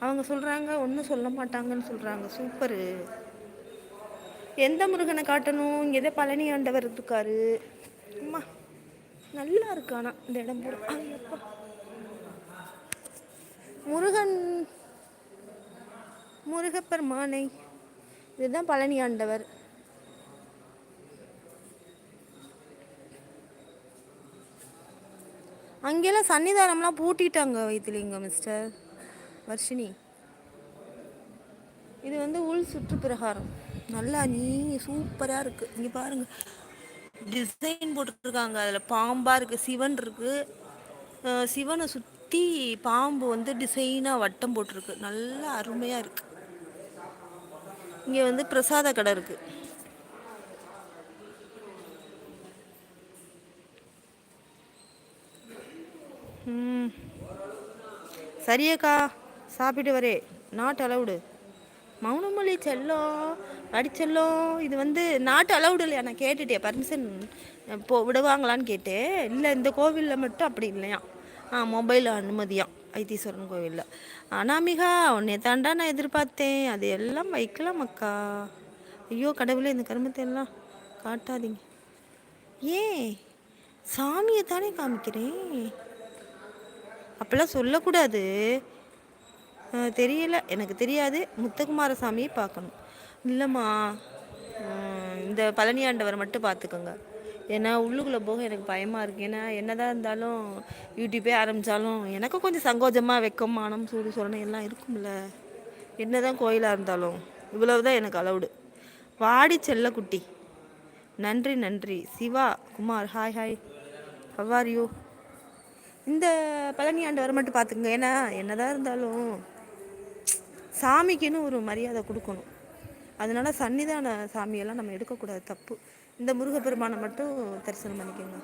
அவங்க சொல்கிறாங்க ஒன்றும் சொல்ல மாட்டாங்கன்னு சொல்கிறாங்க. சூப்பரு. எந்த முருகனை காட்டணும்? இங்கே எதோ பழனி ஆண்டவர் இருக்காரு. அம்மா நல்லா இருக்கு. ஆனால் இந்த இடம் பூரா ஐயப்பா முருகன் முருகப்பெருமானை. இதுதான் பழனி ஆண்டவர். அங்கெல்லாம் சன்னிதானம்லாம் பூட்டிட்டாங்க வைத்திலிங்க மிஸ்டர் வர்ஷினி. இது வந்து உள் சுற்றுப்பிரகாரம். நல்லா நீ சூப்பராக இருக்குது. இங்கே பாருங்கள் டிசைன் போட்டுருக்காங்க. அதில் பாம்பாக இருக்குது, சிவன் இருக்குது. சிவனை சுற்றி பாம்பு வந்து டிசைனாக வட்டம் போட்டிருக்கு. நல்லா அருமையாக இருக்குது. இங்கே வந்து பிரசாத கடை இருக்குது. சரியக்கா சாப்பிட்டு வரே. Not allowed. மௌனமொழி செல்லம் அடிச்செல்லம். இது வந்து நாட் அலவுடு இல்லையா? நான் கேட்டுட்டேன், பர்மிஷன் விடுவாங்களான்னு கேட்டேன். இல்லை இந்த கோவிலில் மட்டும் அப்படி இல்லையா. மொபைல் அனுமதியாம் வைத்தீஸ்வரன் கோவிலில். அனாமிகா உன்னை தாண்டா நான் எதிர்பார்த்தேன். அது எல்லாம் வைக்கலாம் அக்கா. ஐயோ கடவுளே, இந்த கருமத்தை எல்லாம் காட்டாதீங்க. ஏன் சாமியை தானே காமிக்கிறேன். அப்பெல்லாம் சொல்லக்கூடாது. தெரியல, எனக்கு தெரியாது. முத்துக்குமார சாமியை பார்க்கணும். இல்லைம்மா, இந்த பழனி ஆண்டவரை மட்டும் பார்த்துக்கோங்க. ஏன்னா உள்ளுக்குள்ளே போக எனக்கு பயமாக இருக்குது. ஏன்னா என்னதான் இருந்தாலும் யூடியூப்பே ஆரம்பித்தாலும் எனக்கும் கொஞ்சம் சங்கோஜமாக வெக்கம் மானம் சூடு சொரணை எல்லாம் இருக்கும்ல. என்னதான் கோயிலாக இருந்தாலும் இவ்வளவு தான் எனக்கு அலவுடு. வாடி செல்லக்குட்டி. நன்றி நன்றி. Siva Kumar hi hi, how are you? இந்த பழனி ஆண்டவரை மட்டும் பார்த்துக்குங்க. ஏன்னா என்னதான் இருந்தாலும் சாமிக்குன்னு ஒரு மரியாதை கொடுக்கணும். அதனால சன்னிதான சாமியெல்லாம் நம்ம எடுக்கக்கூடாது, தப்பு. இந்த முருகப்பெருமானை மட்டும் தரிசனம் பண்ணிக்கோங்க.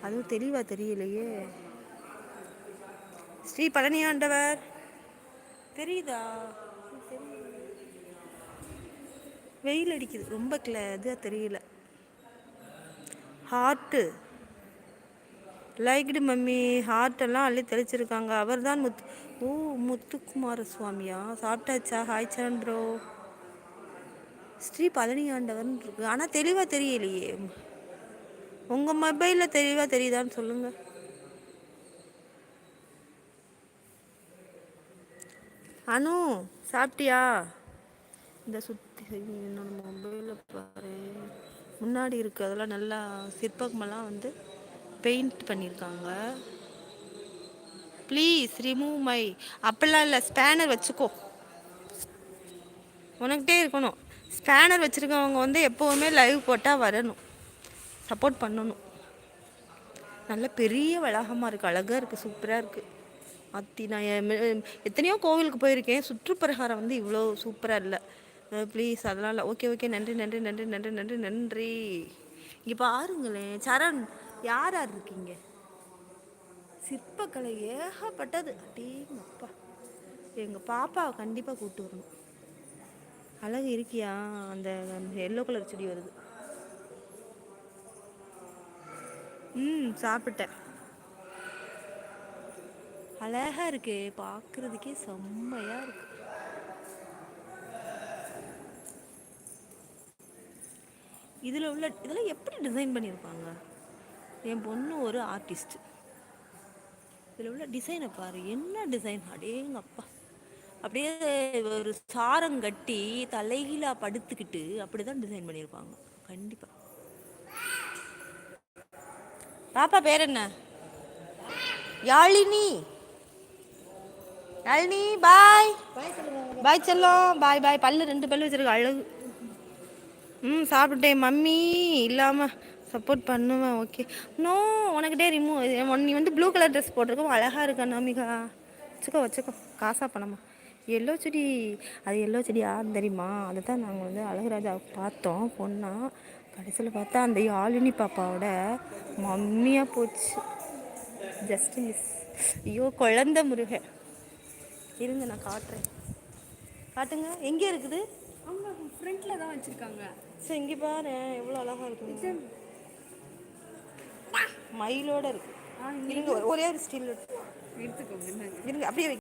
அதுவும் தெளிவாக தெரியலையே. ஸ்ரீ பழனி ஆண்டவர் தெரியுதா? வெயில் அடிக்குது ரொம்ப, இதாக தெரியல. Heart liked mummy. ஹார்ட்டெல்லாம் அள்ளி தெளிச்சிருக்காங்க. அவர் தான் முத்துக்குமார சுவாமியா? சாப்பிட்டாச்சா? ஹாய் சந்திரோ. ஸ்ரீ பழனி ஆண்டவர்னு இருக்கு, ஆனால் தெளிவாக தெரியலையே. உங்கள் மொபைலில் தெளிவாக தெரியுதான்னு சொல்லுங்கள். அனு சாப்பிட்டியா? இந்த சுற்றி என்னோட மொபைலில் பாரு, முன்னாடி இருக்குது. அதெல்லாம் நல்லா சிற்பமெல்லாம் வந்து பெயிண்ட் பண்ணியிருக்காங்க. Please remove my. அப்படிலாம் இல்லை, ஸ்பேனர் வச்சுக்கோ. உனக்கிட்டே இருக்கணும். ஸ்பேனர் வச்சுருக்கவங்க வந்து எப்போவுமே லைவ் போட்டால் வரணும், சப்போர்ட் பண்ணணும். நல்ல பெரிய வளாகமாக இருக்குது, அழகாக இருக்குது, சூப்பராக இருக்குது. நான் எத்தனையோ கோவிலுக்கு போயிருக்கேன், சுற்றுப்பிரகாரம் வந்து இவ்வளோ சூப்பராக இல்லை. ப்ளீஸ் அதெல்லாம் இல்லை. ஓகே ஓகே, நன்றி நன்றி நன்றி நன்றி நன்றி நன்றி. இங்கே பாருங்களேன் சரண், யார் யார் இருக்கீங்க? சிற்பக்கலை ஏகப்பட்டது. அடேங்கப்பா, எங்கள் பாப்பாவை கண்டிப்பாக கூப்பிட்டு வரணும். அழகு இருக்கியா? அந்த எல்லோ கலர் செடி வருது. சாப்பிட்டேன். அழகா இருக்கு, பார்க்குறதுக்கே செம்மையாக இருக்கு. இதில் உள்ள இதெல்லாம் எப்படி டிசைன் பண்ணியிருப்பாங்க? என் பொண்ணு ஒரு ஆர்டிஸ்ட். இதில் உள்ள டிசைனை பாரு, என்ன டிசைன்! அடேங்கப்பா, அப்படியே ஒரு சாரம் கட்டி தலைகீழா படுத்துக்கிட்டு அப்படிதான் டிசைன் பண்ணியிருப்பாங்க கண்டிப்பாக. பாப்பா பேர் என்ன? யாழினி. யாழினி பாய் பாய் செல்லம். பாய் பாய். பல்லு 2 பல்லு வச்சிருக்க, அழகு. சாப்பிட்டேன் மம்மி. இல்லாமல் சப்போர்ட் பண்ணுவேன். ஓகே. நோ, உனக்கிட்டே ரிமூவ். நீ வந்து ப்ளூ கலர் ட்ரெஸ் போட்டிருக்கோம், அழகாக இருக்கா நாமிகா. வச்சுக்கோ வச்சுக்கோ, காசா பணமா. எல்லோ செடி, அது எல்லோ செடி யாருன்னு தெரியுமா? அதை தான் நாங்கள் வந்து அழகுராஜா பார்த்தோம் பொண்ணா. கடைசியில் பார்த்தா அந்த யாழினி பாப்பாவோட மம்மியாக போச்சு. Just miss. ஐயோ குழந்த முருகன். இருங்க நான் காட்டுறேன். காட்டுங்க, எங்கே இருக்குது? அவங்க ஃப்ரண்ட்டில் தான் வச்சுருக்காங்க. சரி இங்கே பாரு, எவ்வளோ அழகாக இருக்குது. மயிலோடு இருக்குது. இருங்க ஒரே ஒரு ஸ்டீல் எடுத்துக்கோங்க. இருங்க அப்படியே